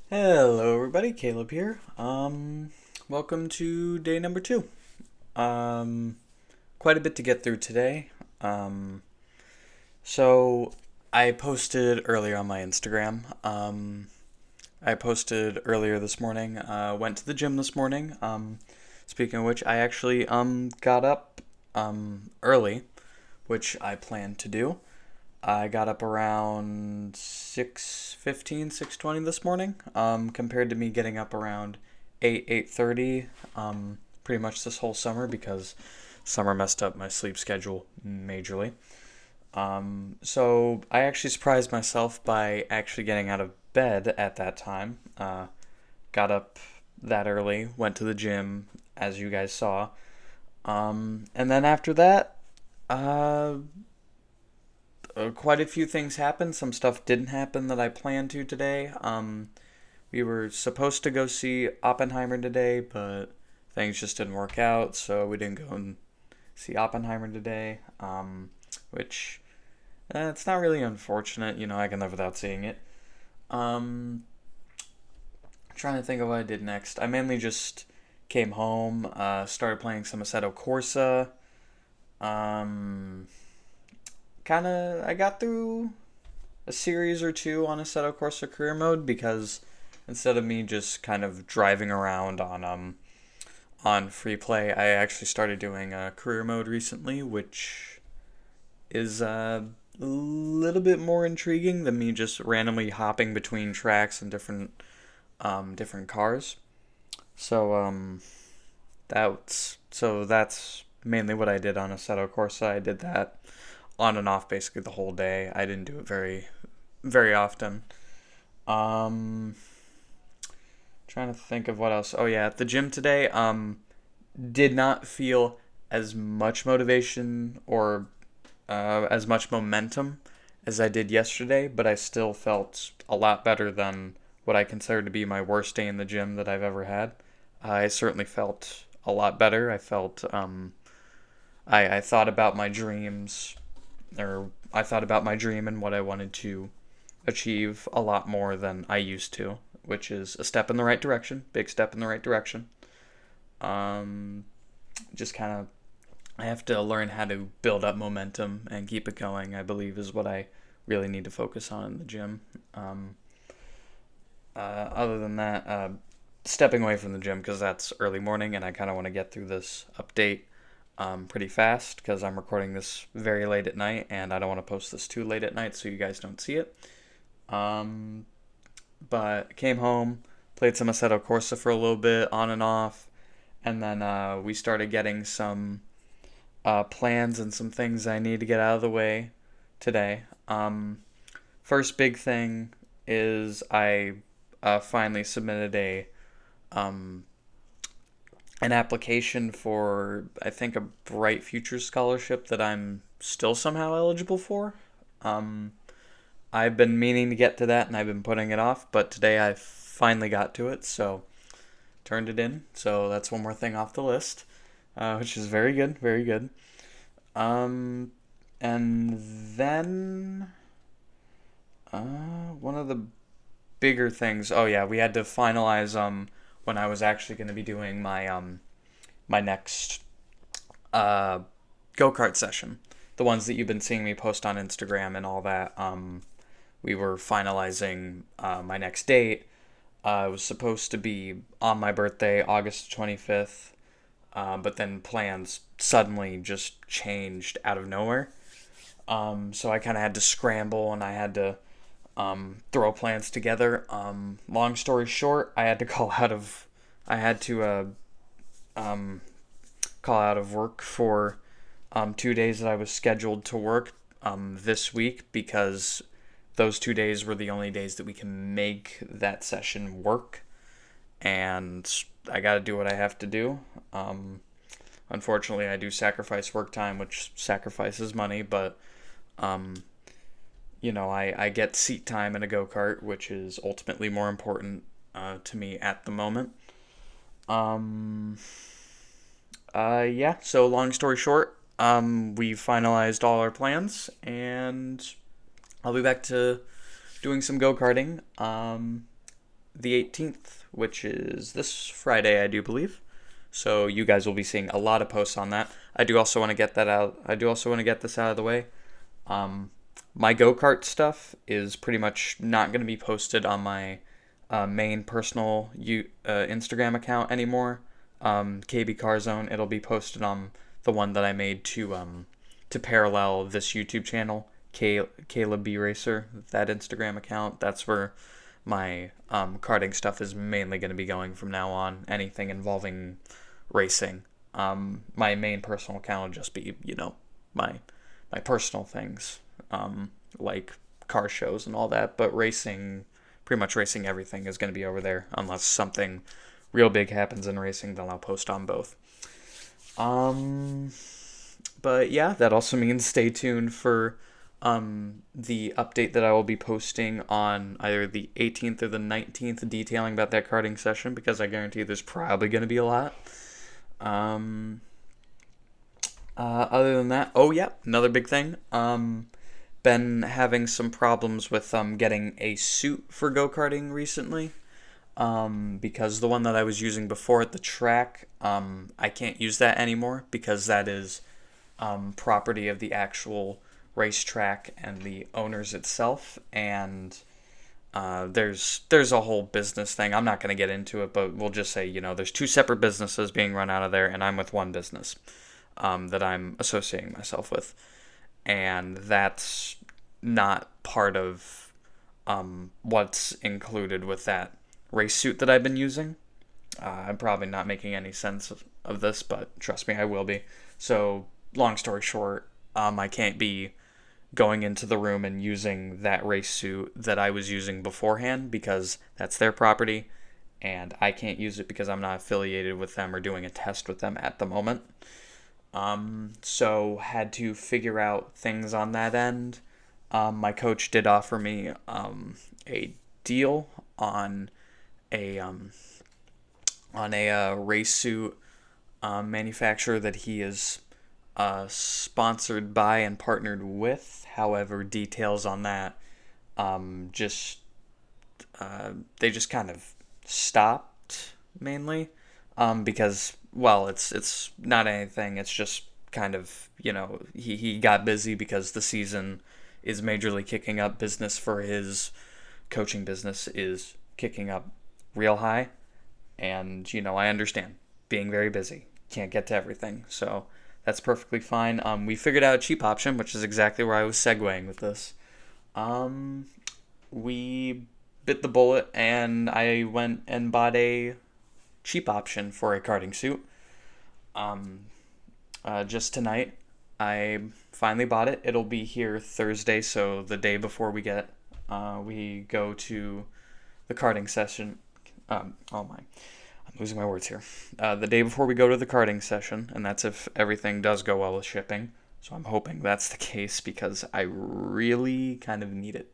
Hello, everybody. Caleb here. Welcome to day number two. Um, Quite a bit to get through today. Um, so I posted earlier on my Instagram. I posted earlier this morning. Went to the gym this morning. Speaking of which, I actually got up early, which I planned to do. I got up around 6:15, 6:20 this morning, compared to me getting up around 8:30, pretty much this whole summer because summer messed up my sleep schedule majorly. So I actually surprised myself by actually getting out of bed at that time. Got up that early, went to the gym, as you guys saw. And then after that, uh, quite a few things happened. Some stuff didn't happen that I planned to today. We were supposed to go see Oppenheimer today, but things just didn't work out, so we didn't go and see Oppenheimer today. Which it's not really unfortunate. I can live without seeing it. Um, Trying to think of what I did next. I mainly just came home, started playing some Assetto Corsa. Um, I got through a series or two on Assetto Corsa career mode because instead of me just kind of driving around on free play, I actually started doing a career mode recently, which is a little bit more intriguing than me just randomly hopping between tracks and different cars. So that's mainly what I did on Assetto Corsa. I did that on and off basically the whole day. I didn't do it very often. Um, Trying to think of what else. Oh yeah, at the gym today, did not feel as much motivation or as much momentum as I did yesterday, but I still felt a lot better than what I consider to be my worst day in the gym that I've ever had. I certainly felt a lot better. I thought about my dreams, or I thought about my dream and what I wanted to achieve a lot more than I used to, which is a step in the right direction, big step in the right direction. Um, just kind of, I have to learn how to build up momentum and keep it going, I believe, is what I really need to focus on in the gym. Um, Other than that, stepping away from the gym because that's early morning and I kind of want to get through this update pretty fast because I'm recording this very late at night and I don't want to post this too late at night so you guys don't see it. Um, but came home, played some Assetto Corsa for a little bit, on and off, and then we started getting some plans and some things I need to get out of the way today. First big thing is I finally submitted um, an application for I think a Bright Future scholarship that I'm still somehow eligible for. Um, I've been meaning to get to that and I've been putting it off, but today I finally got to it, so turned it in. So that's one more thing off the list, which is very good, very good. Um, and then one of the bigger things. Oh yeah, we had to finalize when I was actually going to be doing my next uh go kart session. The ones that you've been seeing me post on Instagram and all that. We were finalizing my next date. It was supposed to be on my birthday, August 25th, but then plans suddenly just changed out of nowhere. So I kind of had to scramble and I had to throw plans together. Long story short, I had to um, call out of work for 2 days that I was scheduled to work this week because those 2 days were the only days that we can make that session work, and I got to do what I have to do. Unfortunately, I do sacrifice work time, which sacrifices money, but um, I get seat time in a go kart, which is ultimately more important to me at the moment. Um, yeah, so long story short, we finalized all our plans, and I'll be back to doing some go karting the 18th, which is this Friday, I do believe. So you guys will be seeing a lot of posts on that. I do also want to get that out. I do also want to get this out of the way. Um, my go-kart stuff is pretty much not going to be posted on my main personal Instagram account anymore. KB Car Zone. It'll be posted on the one that I made to parallel this YouTube channel, Caleb B Racer. That Instagram account. That's where my karting stuff is mainly going to be going from now on. Anything involving racing. My main personal account will just be, my personal things, like car shows and all that. But racing, pretty much racing everything is going to be over there, unless something real big happens in racing, then I'll post on both. But yeah, that also means stay tuned for the update that I will be posting on either the 18th or the 19th, detailing about that karting session, because I guarantee there's probably going to be a lot. Other than that, oh yeah, another big thing. Been having some problems with getting a suit for go-karting recently. Because the one that I was using before at the track, I can't use that anymore because that is property of the actual racetrack and the owners itself, and there's a whole business thing. I'm not going to get into it, but we'll just say, there's two separate businesses being run out of there, and I'm with one business that I'm associating myself with, and that's not part of what's included with that race suit that I've been using. I'm probably not making any sense of this, but trust me, I will be. So, long story short, I can't be going into the room and using that race suit that I was using beforehand because that's their property, and I can't use it because I'm not affiliated with them or doing a test with them at the moment. So had to figure out things on that end. My coach did offer me a deal on a race suit manufacturer that he is sponsored by and partnered with. However, details on that just they just kind of stopped mainly because, well, it's not anything. It's just kind of, he got busy because the season is majorly kicking up. Business for his coaching business is kicking up real high, and I understand being very busy, can't get to everything, so that's perfectly fine. We figured out a cheap option, which is exactly where I was segueing with this. We bit the bullet, and I went and bought a cheap option for a karting suit. Just tonight, I finally bought it. It'll be here Thursday, so the day before we go to the karting session. I'm losing my words here. The day before we go to the karting session, and that's if everything does go well with shipping. So I'm hoping that's the case because I really kind of need it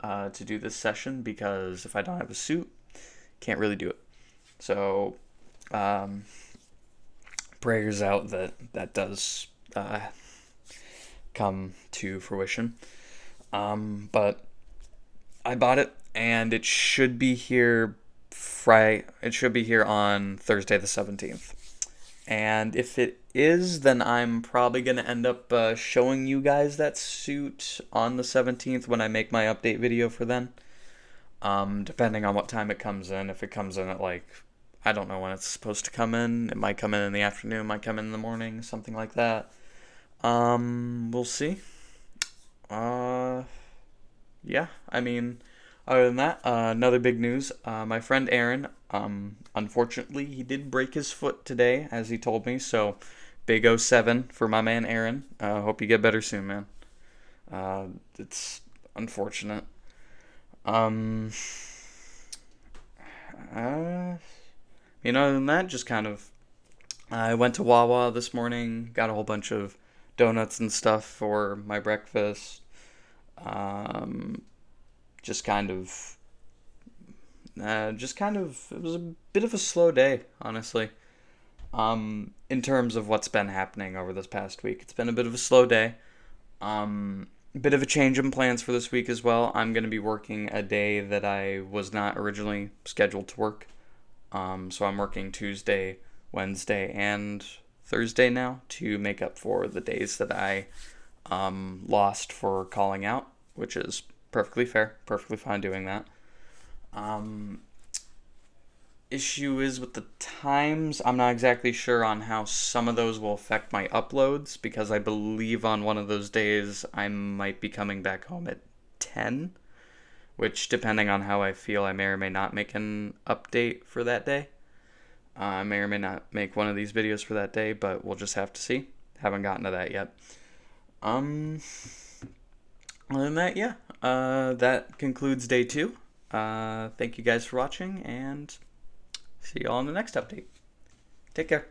to do this session, because if I don't have a suit, can't really do it. So prayers out that does come to fruition. But I bought it, and it should be here It should be here on Thursday the 17th. And if it is, then I'm probably going to end up showing you guys that suit on the 17th when I make my update video for then. Depending on what time it comes in. If it comes in at I don't know when it's supposed to come in. It might come in the afternoon, might come in the morning, something like that. We'll see. Yeah, other than that, another big news. My friend Aaron, unfortunately, he did break his foot today, as he told me. So, big 07 for my man Aaron. Hope you get better soon, man. It's unfortunate. Other than that, just kind of, I went to Wawa this morning, got a whole bunch of donuts and stuff for my breakfast. Just kind of, it was a bit of a slow day, honestly. In terms of what's been happening over this past week, it's been a bit of a slow day. Bit of a change in plans for this week as well. I'm going to be working a day that I was not originally scheduled to work. So I'm working Tuesday, Wednesday, and Thursday now to make up for the days that I lost for calling out, which is perfectly fair, perfectly fine doing that. Um, Issue is with the times. I'm not exactly sure on how some of those will affect my uploads because I believe on one of those days I might be coming back home at 10, which, depending on how I feel, I may or may not make an update for that day. I may or may not make one of these videos for that day, but we'll just have to see. Haven't gotten to that yet. Um, Other than that, yeah. That concludes day 2. Thank you guys for watching, and see you all in the next update. Take care.